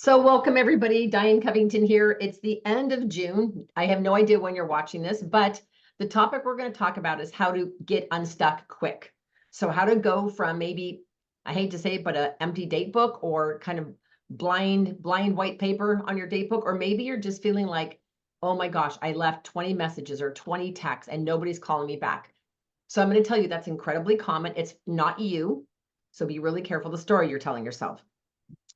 So welcome everybody, Diane Covington here. It's the end of June. I have no idea when you're watching this, but the topic we're going to talk about is how to get unstuck quick. So how to go from maybe, I hate to say it, but an empty date book or kind of blind white paper on your date book, or maybe you're just feeling like, oh my gosh, I left 20 messages or 20 texts and nobody's calling me back. So I'm going to tell you that's incredibly common. It's not you. So be really careful the story you're telling yourself.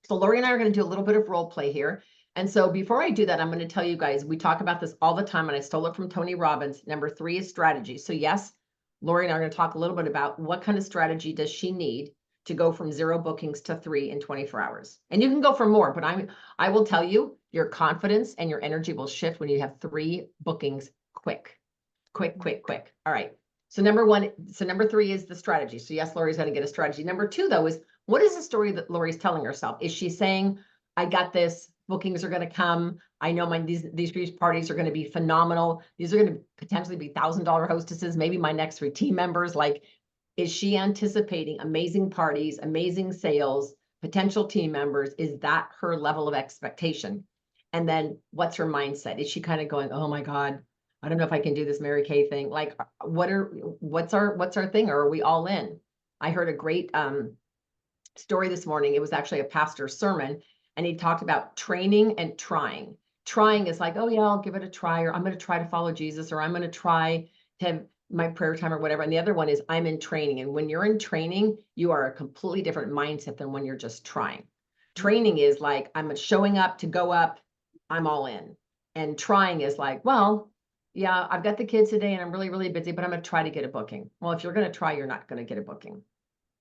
So Lori and I are going to do a little bit of role play here. And so before I do that, I'm going to tell you guys, we talk about this all the time, and I stole it from Tony Robbins. Number 3 is strategy. So yes, Lori and I are going to talk a little bit about what kind of strategy does she need to go from 0 bookings to 3 in 24 hours. And you can go for more, but I will tell you, your confidence and your energy will shift when you have 3 bookings quick. All right. So number 3 is the strategy. So yes, Lori's going to get a strategy. Number 2, though, is what is the story that Lori's telling herself? Is she saying, I got this, bookings are going to come. I know these parties are going to be phenomenal. These are going to potentially be $1,000 hostesses, maybe my next 3 team members. Like, is she anticipating amazing parties, amazing sales, potential team members? Is that her level of expectation? And then what's her mindset? Is she kind of going, oh my God, I don't know if I can do this Mary Kay thing. Like, what's our thing? Or are we all in? I heard a great story this morning. It was actually a pastor's sermon, and he talked about training and trying. Trying is like, oh yeah, I'll give it a try, or I'm going to try to follow Jesus, or I'm going to try to have my prayer time or whatever. And the other one is I'm in training. And when you're in training, you are a completely different mindset than when you're just trying. Training is like, I'm showing up to go up, I'm all in. And trying is like, well, yeah, I've got the kids today and I'm really, really busy, but I'm going to try to get a booking. Well, if you're going to try, you're not going to get a booking.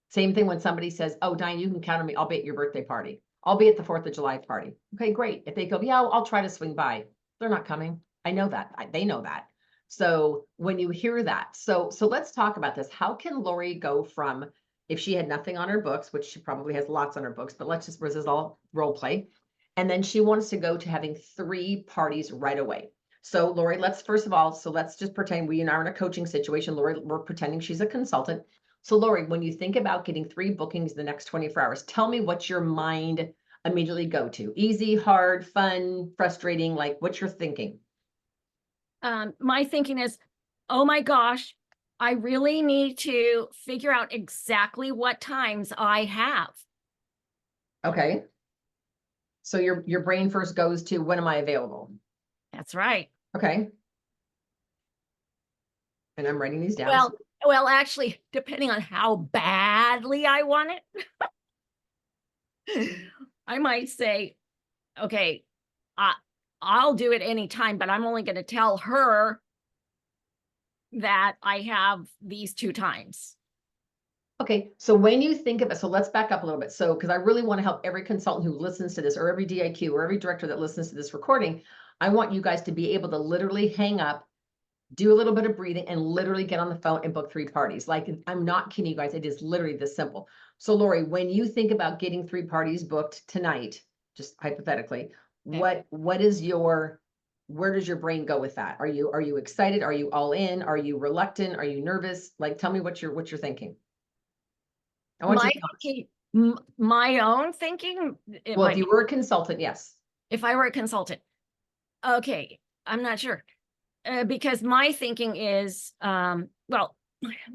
Same thing when somebody says, oh, Diane, you can count on me. I'll be at your birthday party. I'll be at the 4th of July party. Okay, great. If they go, yeah, I'll try to swing by. They're not coming. I know that. They know that. So when you hear that, so let's talk about this. How can Lori go from, if she had nothing on her books, which she probably has lots on her books, but let's just, this is all role play. And then she wants to go to having 3 parties right away. So Lori, let's just pretend we are in a coaching situation. Lori, we're pretending she's a consultant. So Lori, when you think about getting 3 bookings in the next 24 hours, tell me what your mind immediately go to. Easy, hard, fun, frustrating, like what's your thinking? My thinking is, oh my gosh, I really need to figure out exactly what times I have. Okay. So your brain first goes to, when am I available? That's right. Okay. And I'm writing these down. Well, actually, depending on how badly I want it, I might say, okay, I'll do it anytime, but I'm only going to tell her that I have these 2 times. Okay, so when you think of it, so let's back up a little bit. So, because I really want to help every consultant who listens to this, or every DIQ, or every director that listens to this recording, I want you guys to be able to literally hang up, do a little bit of breathing, and literally get on the phone and book 3 parties. Like, I'm not kidding you guys. It is literally this simple. So Lori, when you think about getting 3 parties booked tonight, just hypothetically, Okay. where does your brain go with that? Are you excited? Are you all in? Are you reluctant? Are you nervous? Like, tell me what you're thinking. I want My own thinking. Well, if you were a consultant, yes. If I were a consultant, okay, I'm not sure. Because my thinking is, well,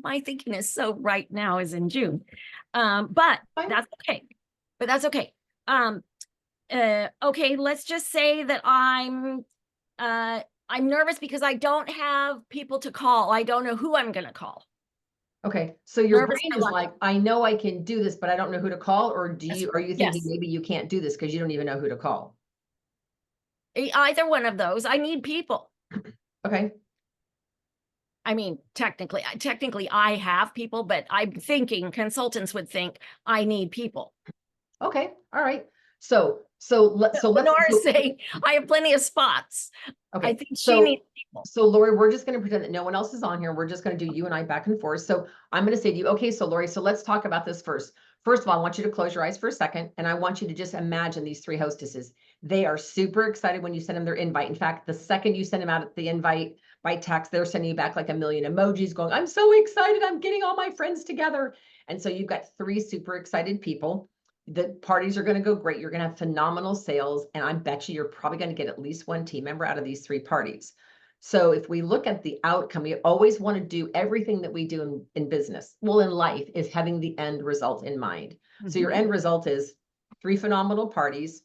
my thinking is so right now is in June, but Fine. That's okay. Okay, let's just say that I'm nervous because I don't have people to call. I don't know who I'm going to call. Okay, so your brain is like, I know I can do this, but I don't know who to call, or are you thinking maybe you can't do this because you don't even know who to call? Either one of those. I need people. Okay. I mean, technically I have people, but I'm thinking consultants would think I need people. Okay. All right. So let's say I have plenty of spots. Okay. I think she needs people. So Lori, we're just going to pretend that no one else is on here. We're just going to do you and I back and forth. So I'm going to say to you, okay, so Lori, so let's talk about this first. First of all, I want you to close your eyes for a second, and I want you to just imagine these 3 hostesses. They are super excited when you send them their invite. In fact, the second you send them out the invite by text, they're sending you back like a million emojis going, I'm so excited. I'm getting all my friends together. And so you've got 3 super excited people. the parties are going to go great. You're going to have phenomenal sales. And I bet you're probably going to get at least one team member out of these 3 parties. So if we look at the outcome, we always want to do everything that we do in business. Well, in life is having the end result in mind. So your end result is 3 phenomenal parties.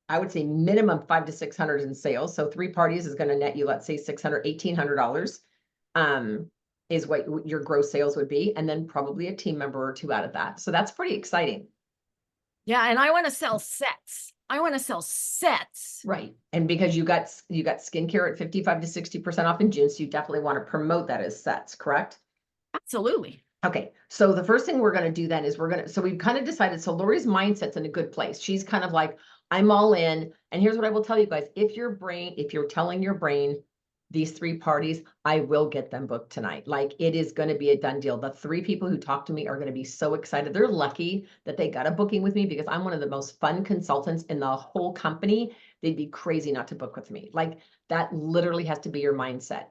I would say minimum 500 to 600 in sales. So 3 parties is going to net you, let's say $600, $1,800 is what your gross sales would be. And then probably a team member or 2 out of that. So that's pretty exciting. Yeah. And I want to sell sets. I want to sell sets. Right. And because you got skincare at 55 to 60% off in June. So you definitely want to promote that as sets, correct? Absolutely. Okay. So the first thing we're going to do then is so we've kind of decided, so Lori's mindset's in a good place. She's kind of like, I'm all in. And here's what I will tell you guys. If you're telling your brain, these 3 parties, I will get them booked tonight. Like it is going to be a done deal. The 3 people who talk to me are going to be so excited. They're lucky that they got a booking with me because I'm one of the most fun consultants in the whole company. They'd be crazy not to book with me. Like that literally has to be your mindset.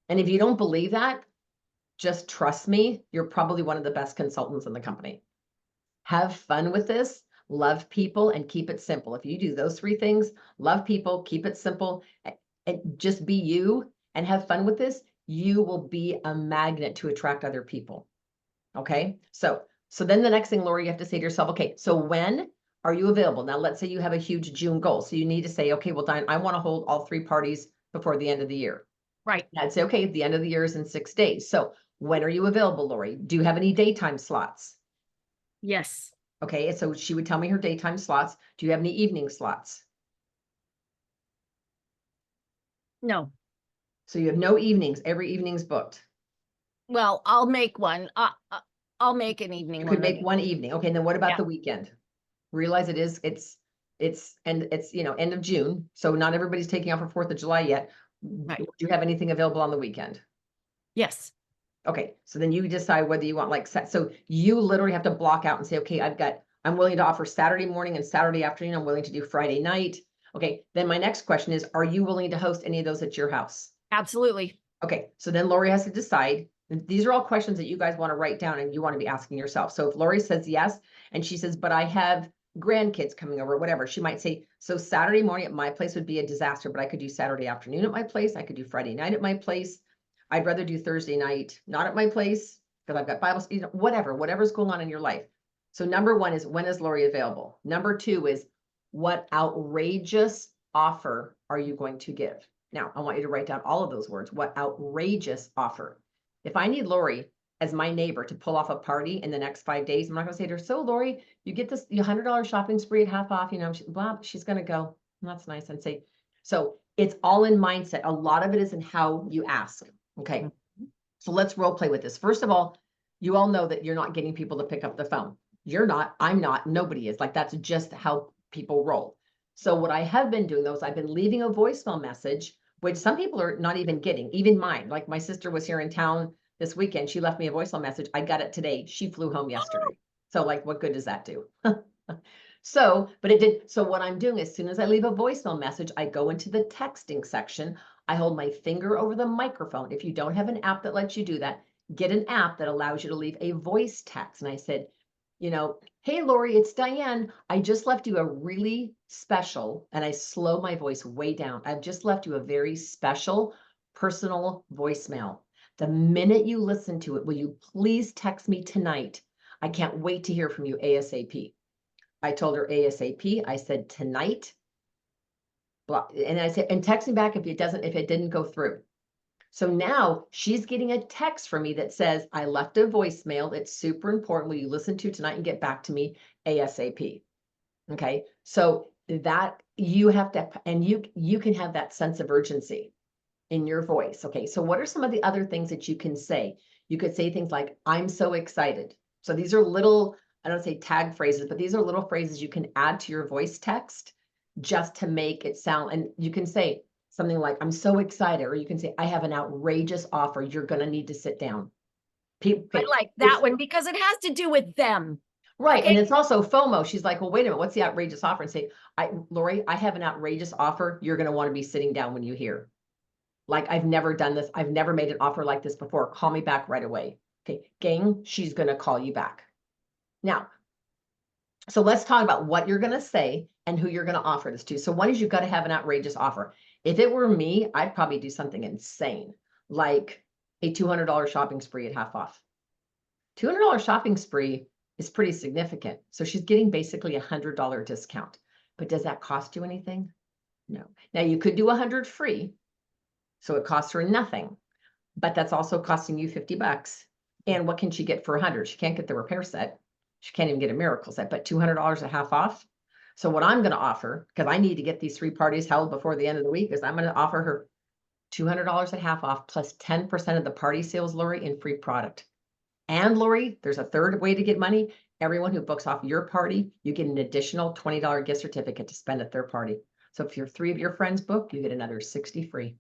And if you don't believe that, just trust me, you're probably one of the best consultants in the company. Have fun with this, love people, and keep it simple. If you do those 3 things, love people, keep it simple, and just be you and have fun with this, you will be a magnet to attract other people. Okay. So then the next thing, Lori, you have to say to yourself, okay, so when are you available? Now, let's say you have a huge June goal. So you need to say, okay, well, Diane, I want to hold all 3 parties before the end of the year. Right. And I'd say, okay, the end of the year is in 6 days. So when are you available, Lori? Do you have any daytime slots? Yes. Okay. So she would tell me her daytime slots. Do you have any evening slots? No. So you have no evenings. Every evening's booked. Well, I'll make one. I'll make an evening You one. could make one evening. Okay. And then what about Yeah. the weekend? Realize it's end of June. So not everybody's taking off for 4th of July yet. Right. Do you have anything available on the weekend? Yes. Okay. So then you decide whether you want so you literally have to block out and say, okay, I'm willing to offer Saturday morning and Saturday afternoon. I'm willing to do Friday night. Okay. Then my next question is, are you willing to host any of those at your house? Absolutely. Okay. So then Lori has to decide. These are all questions that you guys want to write down and you want to be asking yourself. So if Lori says yes, and she says, but I have grandkids coming over, whatever, she might say, so Saturday morning at my place would be a disaster, but I could do Saturday afternoon at my place. I could do Friday night at my place. I'd rather do Thursday night, not at my place, because I've got Bible, whatever's going on in your life. So number 1 is, when is Lori available? Number 2 is, what outrageous offer are you going to give? Now, I want you to write down all of those words. What outrageous offer? If I need Lori as my neighbor to pull off a party in the next 5 days, I'm not going to say to her, so Lori, you get this $100 shopping spree at half off, she's going to go, that's nice. And say, so it's all in mindset. A lot of it is in how you ask. Okay. So let's role play with this. First of all, you all know that you're not getting people to pick up the phone. You're not, I'm not, nobody is. Like that's just how people roll. So what I have been doing though is I've been leaving a voicemail message, which some people are not even getting, even mine. Like my sister was here in town this weekend. She left me a voicemail message. I got it today. She flew home yesterday. So like, what good does that do? But it did. So what I'm doing, as soon as I leave a voicemail message, I go into the texting section. I hold my finger over the microphone. If you don't have an app that lets you do that, get an app that allows you to leave a voice text. And I said, hey, Lori, it's Diane. I just left you a really special, and I slow my voice way down. I've just left you a very special personal voicemail. The minute you listen to it, will you please text me tonight? I can't wait to hear from you ASAP. I told her ASAP. I said tonight. And I said, and text me back if it didn't go through. So now she's getting a text from me that says, I left a voicemail. It's super important. Will you listen to tonight and get back to me ASAP? Okay. So that you have to, and you can have that sense of urgency in your voice. Okay. So what are some of the other things that you can say? You could say things like, I'm so excited. So these are little, I don't say tag phrases, but these are little phrases you can add to your voice text just to make it sound, and you can say something like, I'm so excited, or you can say, I have an outrageous offer. You're going to need to sit down. I like that one because it has to do with them. Right. Okay. And it's also FOMO. She's like, well, wait a minute, what's the outrageous offer? And say, Lori, I have an outrageous offer. You're going to want to be sitting down when you hear. Like, I've never done this. I've never made an offer like this before. Call me back right away. Okay, gang, she's going to call you back. Now, So let's talk about what you're going to say and who you're going to offer this to. So one is you've got to have an outrageous offer. If it were me, I'd probably do something insane, like a $200 shopping spree at half off. $200 shopping spree is pretty significant. So she's getting basically a $100 discount. But does that cost you anything? No. Now you could do 100 free. So it costs her nothing, but that's also costing you 50 bucks. And what can she get for 100? She can't get the repair set. She can't even get a miracle set, but $200 at half off. So what I'm going to offer, because I need to get these 3 parties held before the end of the week, is I'm going to offer her $200 at half off plus 10% of the party sales, Lori, in free product. And Lori, there's a third way to get money. Everyone who books off your party, you get an additional $20 gift certificate to spend at their party. So if your 3 of your friends book, you get another 60 free.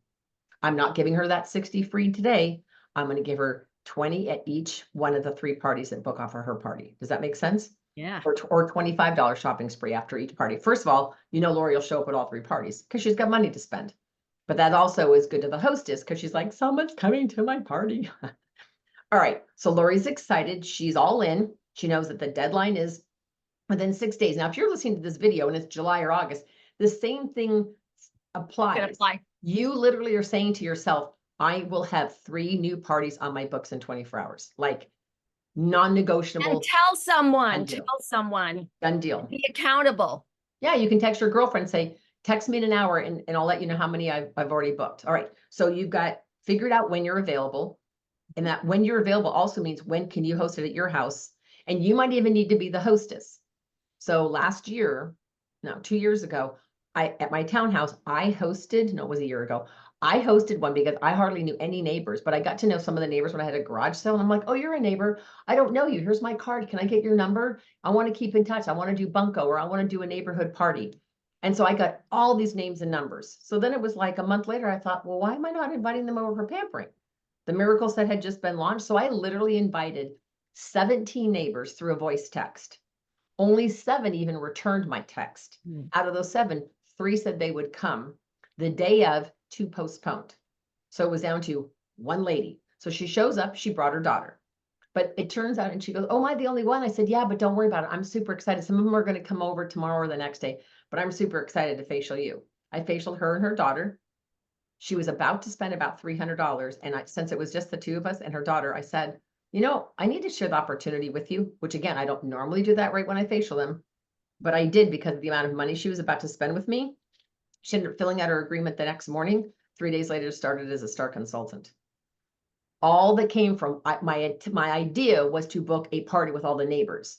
I'm not giving her that 60 free today. I'm going to give her 20 at each one of the 3 parties that book off of her party. Does that make sense? Yeah. Or $25 shopping spree after each party. First of all, Lori will show up at all 3 parties because she's got money to spend. But that also is good to the hostess because she's like, someone's coming to my party. All right. So Lori's excited. She's all in. She knows that the deadline is within 6 days. Now, if you're listening to this video and it's July or August, the same thing applies. Could apply. You literally are saying to yourself, I will have 3 new parties on my books in 24 hours, like non-negotiable. And tell someone, Done deal. tell someone. Done deal. Be accountable. Yeah, you can text your girlfriend, say, text me in an hour and I'll let you know how many I've already booked. All right. So you've got figured out when you're available. And that when you're available also means when can you host it at your house? And you might even need to be the hostess. So last year, no, 2 years ago, at my townhouse, I hosted, no, it was a year ago. I hosted one because I hardly knew any neighbors, but I got to know some of the neighbors when I had a garage sale. And I'm like, oh, you're a neighbor. I don't know you. Here's my card. Can I get your number? I want to keep in touch. I want to do bunco or I want to do a neighborhood party. And so I got all these names and numbers. So then it was like a month later, I thought, well, why am I not inviting them over for pampering? The miracle set had just been launched. So I literally invited 17 neighbors through a voice text. Only 7 even returned my text. Out of those 7, 3 said they would come. The day of, 2 postponed. So it was down to 1 lady. So she shows up, she brought her daughter. But it turns out, and she goes, oh, am I the only one? I said, yeah, but don't worry about it. I'm super excited. Some of them are going to come over tomorrow or the next day, but I'm super excited to facial you. I facialed her and her daughter. She was about to spend about $300. And since it was just the 2 of us and her daughter, I said, I need to share the opportunity with you, which again, I don't normally do that right when I facial them, but I did because of the amount of money she was about to spend with me. She ended up filling out her agreement the next morning. 3 days later, started as a star consultant. All that came from my idea was to book a party with all the neighbors.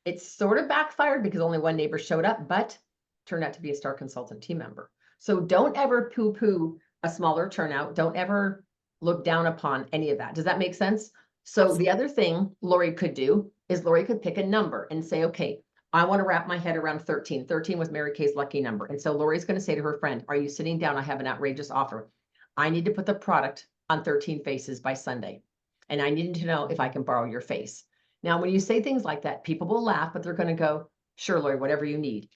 It sort of backfired because only 1 neighbor showed up, but turned out to be a star consultant team member. So don't ever poo-poo a smaller turnout. Don't ever look down upon any of that. Does that make sense? So the other thing Lori could do is Lori could pick a number and say, okay, I want to wrap my head around 13. 13 was Mary Kay's lucky number. And so Lori's going to say to her friend, are you sitting down? I have an outrageous offer. I need to put the product on 13 faces by Sunday. And I need to know if I can borrow your face. Now, when you say things like that, people will laugh, but they're going to go, sure, Lori, whatever you need.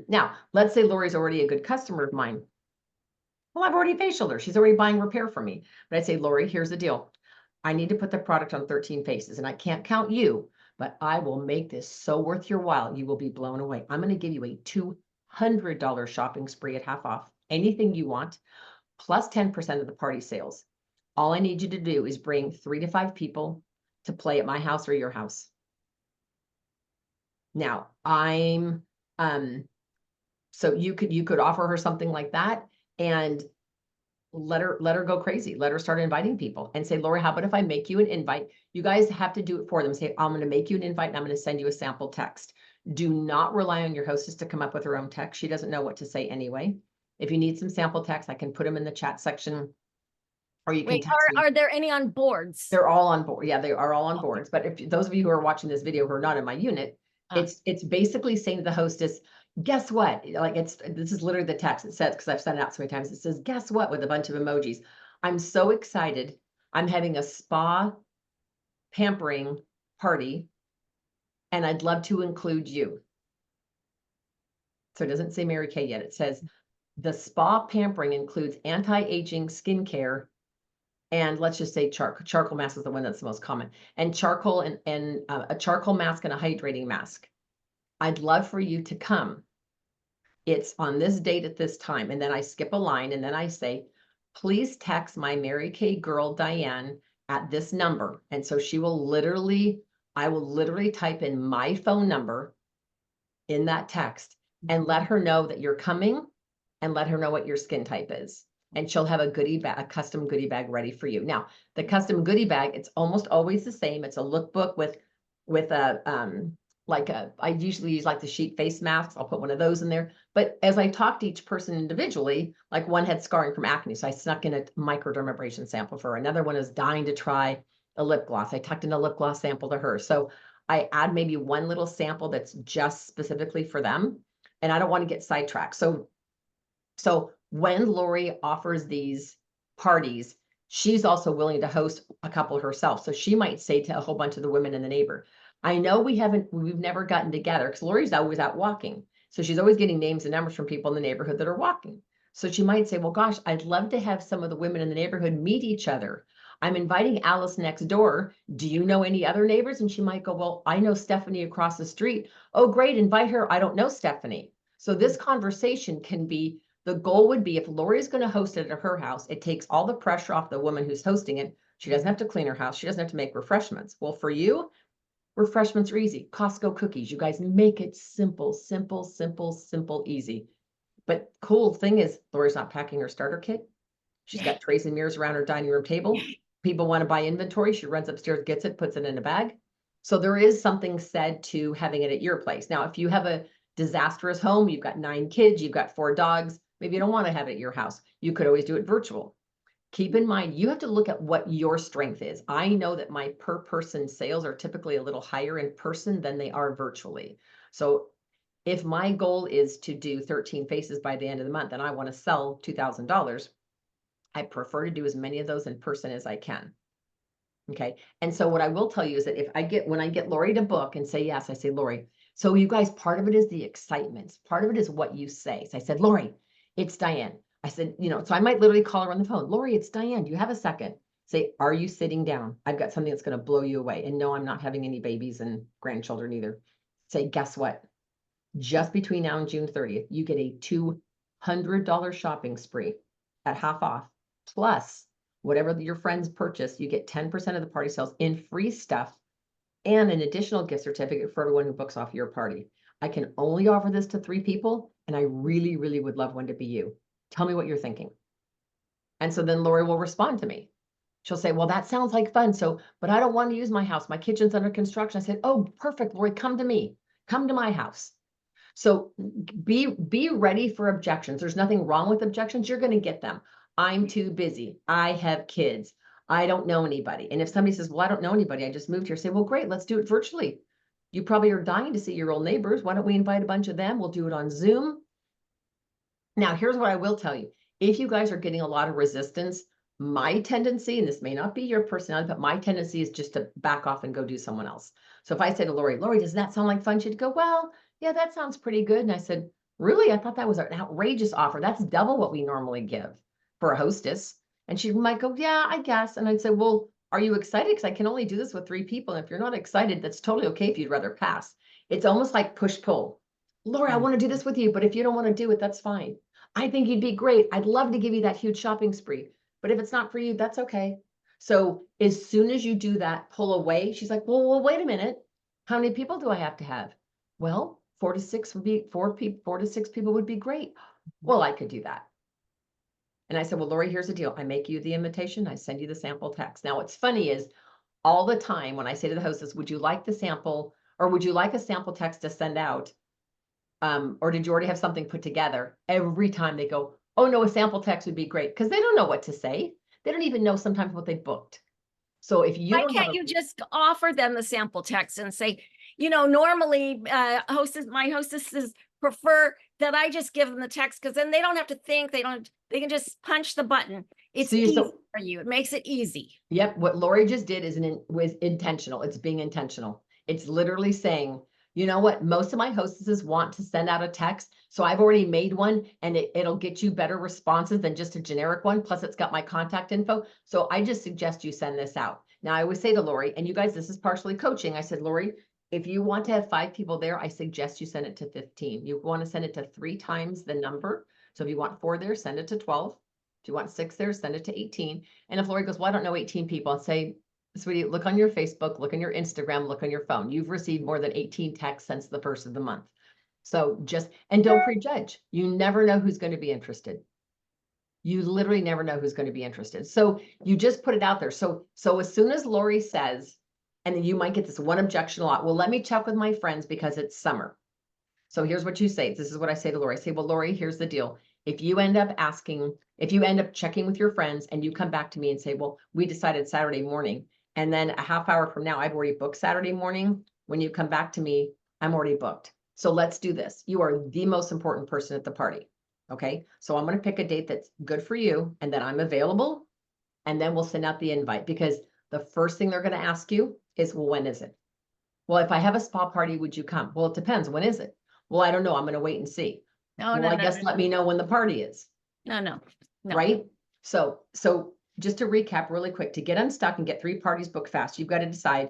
Now, let's say Lori's already a good customer of mine. Well, I've already facialed her. She's already buying repair from me. But I'd say, Lori, here's the deal. I need to put the product on 13 faces and I can't count you, but I will make this so worth your while. You will be blown away. I'm going to give you a $200 shopping spree at half off. Anything you want, plus 10% of the party sales. All I need you to do is bring 3 to 5 people to play at my house or your house. Now so you could offer her something like that and let her go crazy. Let her start inviting people and say, Lori, how about if I make you an invite? You guys have to do it for them. Say, I'm going to make you an invite and I'm going to send you a sample text. Do not rely on your hostess to come up with her own text. She doesn't know what to say anyway. If you need some sample text, I can put them in the chat section. Or you can Wait, are there any on boards? They're all on board. Yeah, they are all on boards. But if those of you who are watching this video who are not in my unit, it's basically saying to the hostess, guess what? Like this is literally the text it says, because I've sent it out so many times. It says, guess what? With a bunch of emojis. I'm so excited. I'm having a spa pampering party and I'd love to include you. So it doesn't say Mary Kay yet. It says the spa pampering includes anti-aging skincare. And let's just say charcoal mask is the one that's the most common, and charcoal and a charcoal mask and a hydrating mask. I'd love for you to come. It's on this date at this time. And then I skip a line and then I say, please text my Mary Kay girl, Diane, at this number. And so I will literally type in my phone number in that text and let her know that you're coming and let her know what your skin type is. And she'll have a goodie bag, a custom goodie bag ready for you. Now, the custom goodie bag, it's almost always the same. It's a lookbook with I usually use like the sheet face masks. I'll put one of those in there. But as I talk to each person individually, like one had scarring from acne, so I snuck in a microdermabrasion sample for her. Another one is dying to try a lip gloss. I tucked in a lip gloss sample to her. So I add maybe one little sample that's just specifically for them. And I don't want to get sidetracked. So when Lori offers these parties, she's also willing to host a couple herself. So she might say to a whole bunch of the women in the neighbor, I know we've never gotten together because Lori's always out walking. So she's always getting names and numbers from people in the neighborhood that are walking. So she might say, well, gosh, I'd love to have some of the women in the neighborhood meet each other. I'm inviting Alice next door. Do you know any other neighbors? And she might go, well, I know Stephanie across the street. Oh, great. Invite her. I don't know Stephanie. So this conversation can be, the goal would be if Lori's going to host it at her house, it takes all the pressure off the woman who's hosting it. She doesn't have to clean her house. She doesn't have to make refreshments. Well, for you, refreshments are easy. Costco cookies. You guys make it simple, simple, simple, simple, easy. But cool thing is Lori's not packing her starter kit. She's got trays and mirrors around her dining room table. People want to buy inventory. She runs upstairs, gets it, puts it in a bag. So there is something said to having it at your place. Now, if you have a disastrous home, you've got 9 kids, you've got 4 dogs, maybe you don't want to have it at your house. You could always do it virtual. Keep in mind, you have to look at what your strength is. I know that my per person sales are typically a little higher in person than they are virtually. So if my goal is to do 13 faces by the end of the month and I want to sell $2,000, I prefer to do as many of those in person as I can. Okay. And so what I will tell you is that when I get Lori to book and say, yes, I say, Lori, so you guys, part of it is the excitement. Part of it is what you say. So I said, Lori, it's Diane. I said, so I might literally call her on the phone. Lori, it's Diane. Do you have a second? Say, are you sitting down? I've got something that's going to blow you away. And no, I'm not having any babies and grandchildren either. Say, guess what? Just between now and June 30th, you get a $200 shopping spree at half off. Plus, whatever your friends purchase, you get 10% of the party sales in free stuff and an additional gift certificate for everyone who books off your party. I can only offer this to 3 people, and I really, really would love one to be you. Tell me what you're thinking. And so then Lori will respond to me. She'll say, well, that sounds like fun. But I don't want to use my house. My kitchen's under construction. I said, oh, perfect, Lori, come to me. Come to my house. So be ready for objections. There's nothing wrong with objections. You're going to get them. I'm too busy. I have kids. I don't know anybody. And if somebody says, well, I don't know anybody, I just moved here, say, well, great, let's do it virtually. You probably are dying to see your old neighbors. Why don't we invite a bunch of them? We'll do it on Zoom. Now, here's what I will tell you. If you guys are getting a lot of resistance, my tendency, and this may not be your personality, but my tendency is just to back off and go do someone else. So if I say to Lori, does that sound like fun? She'd go, well, yeah, that sounds pretty good. And I said, really? I thought that was an outrageous offer. That's double what we normally give for a hostess. And she might go, yeah, I guess. And I'd say, well, are you excited? Because I can only do this with 3 people. And if you're not excited, that's totally okay if you'd rather pass. It's almost like push-pull. Lori, I want to do this with you, but if you don't want to do it, that's fine. I think you'd be great. I'd love to give you that huge shopping spree. But if it's not for you, that's okay. So as soon as you do that, pull away, she's like, well, wait a minute. How many people do I have to have? Well, 4 to 6 would be 4 to 6 people would be great. Well, I could do that. And I said, well, Lori, here's the deal. I make you the invitation. I send you the sample text. Now, what's funny is all the time when I say to the hostess, would you like the sample or would you like a sample text to send out? Or did you already have something put together? Every time they go, oh no, a sample text would be great. Because they don't know what to say. They don't even know sometimes what they booked. So if you Why can't you just offer them the sample text and say, normally my hostesses prefer that I just give them the text because then they don't have to think. They can just punch the button. It's easy for you. It makes it easy. Yep. What Lori just did was intentional. It's being intentional. It's literally saying, you know what? Most of my hostesses want to send out a text. So I've already made one and it'll get you better responses than just a generic one. Plus it's got my contact info. So I just suggest you send this out. Now I always say to Lori, and you guys, this is partially coaching. I said, Lori, If you want to have 5 people there, I suggest you send it to 15. You want to send it to 3 times the number. So if you want 4 there, send it to 12. If you want 6 there, send it to 18. And if Lori goes, well, I don't know 18 people, I'll say, sweetie, look on your Facebook, look on your Instagram, look on your phone. You've received more than 18 texts since the first of the month. So and don't prejudge. You never know who's going to be interested. You literally never know who's going to be interested. So you just put it out there. So as soon as Lori says, and then you might get this one objection a lot. Well, let me check with my friends because it's summer. So here's what you say. This is what I say to Lori. I say, well, Lori, here's the deal. If you end up checking with your friends and you come back to me and say, well, we decided Saturday morning, and then a half hour from now, I've already booked Saturday morning. When you come back to me, I'm already booked. So let's do this. You are the most important person at the party. Okay. So I'm going to pick a date that's good for you and then I'm available. And then we'll send out the invite because the first thing they're going to ask you is, well, when is it? Well, if I have a spa party, would you come? Well, it depends. When is it? Well, I don't know. I'm going to wait and see. No, Well, no, I no, guess no, let me know when the party is, no. right? So just to recap really quick, to get unstuck and get 3 parties booked fast, you've got to decide,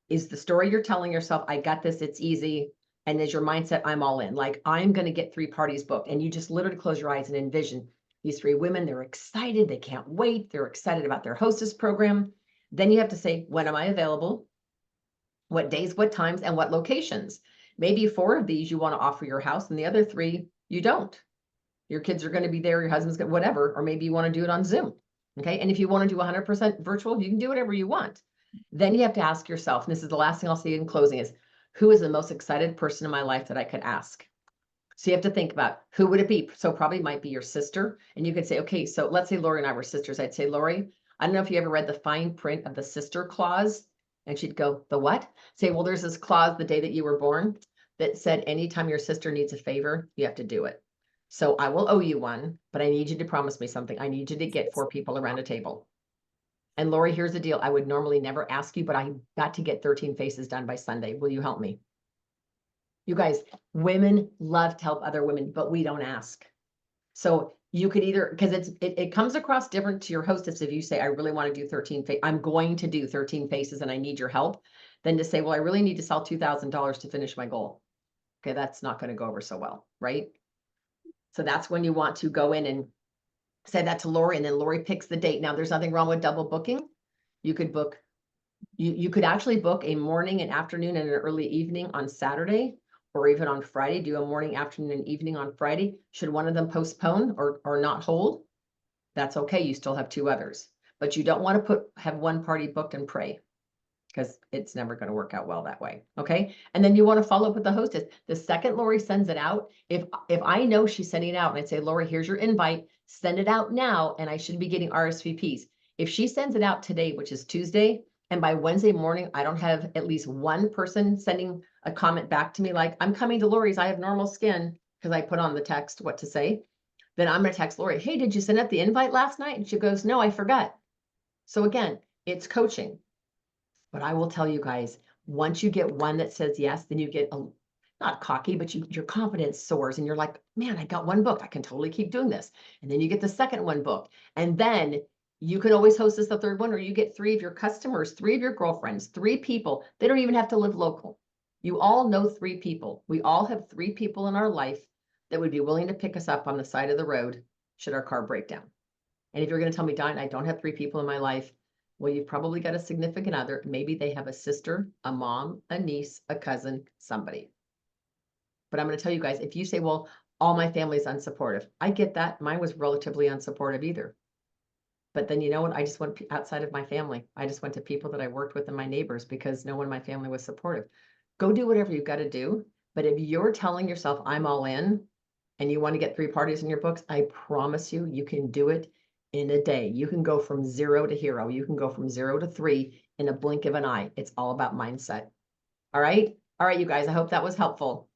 is the story you're telling yourself, I got this, it's easy. And is your mindset, I'm all in, like I'm going to get 3 parties booked. And you just literally close your eyes and envision these 3 women. They're excited. They can't wait. They're excited about their hostess program. Then you have to say, when am I available? What days, what times, and what locations? Maybe 4 of these you want to offer your house and the other 3 you don't. Your kids are going to be there, your husband's going to, whatever, or maybe you want to do it on Zoom. Okay. And if you want to do 100% virtual, you can do whatever you want. Then you have to ask yourself, and this is the last thing I'll say in closing, is who is the most excited person in my life that I could ask? So you have to think about who would it be? So probably might be your sister. And you could say, okay, so let's say Lori and I were sisters. I'd say, Lori, I don't know if you ever read the fine print of the sister clause. And she'd go, the what? Say, well, there's this clause the day that you were born that said, anytime your sister needs a favor, you have to do it. So I will owe you one, but I need you to promise me something. I need you to get 4 people around a table. And Lori, here's the deal. I would normally never ask you, but I got to get 13 faces done by Sunday. Will you help me? You guys, women love to help other women, but we don't ask. So you could either, because it comes across different to your hostess if you say, I really want to do 13 faces. I'm going to do 13 faces and I need your help, than to say, well, I really need to sell $2,000 to finish my goal. Okay, that's not going to go over so well, right? So that's when you want to go in and say that to Lori, and then Lori picks the date. Now, there's nothing wrong with double booking. You could book, you could actually book a morning, an afternoon, and an early evening on Saturday, or even on Friday. Do a morning, afternoon, and evening on Friday. Should one of them postpone or not hold, that's okay. You still have 2 others, but you don't want to have one party booked and pray, because it's never going to work out well that way. Okay. And then you want to follow up with the hostess. The second Lori sends it out, if I know she's sending it out and I'd say, Lori, here's your invite, send it out now. And I should be getting RSVPs. If she sends it out today, which is Tuesday, and by Wednesday morning, I don't have at least one person sending a comment back to me, like, I'm coming to Lori's, I have normal skin, because I put on the text what to say. Then I'm going to text Lori, hey, did you send out the invite last night? And she goes, no, I forgot. So again, it's coaching. But I will tell you guys, once you get one that says yes, then you get not cocky, but your confidence soars and you're like, man, I got one booked. I can totally keep doing this. And then you get the second one booked. And then you can always host as the third one, or you get 3 of your customers, 3 of your girlfriends, 3 people. They don't even have to live local. You all know 3 people. We all have 3 people in our life that would be willing to pick us up on the side of the road should our car break down. And if you're going to tell me, Diane, I don't have 3 people in my life, well, you've probably got a significant other. Maybe they have a sister, a mom, a niece, a cousin, somebody. But I'm going to tell you guys, if you say, well, all my family is unsupportive, I get that. Mine was relatively unsupportive either. But then you know what? I just went outside of my family. I just went to people that I worked with and my neighbors, because no one in my family was supportive. Go do whatever you've got to do. But if you're telling yourself, I'm all in, and you want to get 3 parties in your books, I promise you, you can do it in a day. You can go from 0 to hero. You can go from 0 to 3 in a blink of an eye. It's all about mindset. All right. All right, you guys, I hope that was helpful.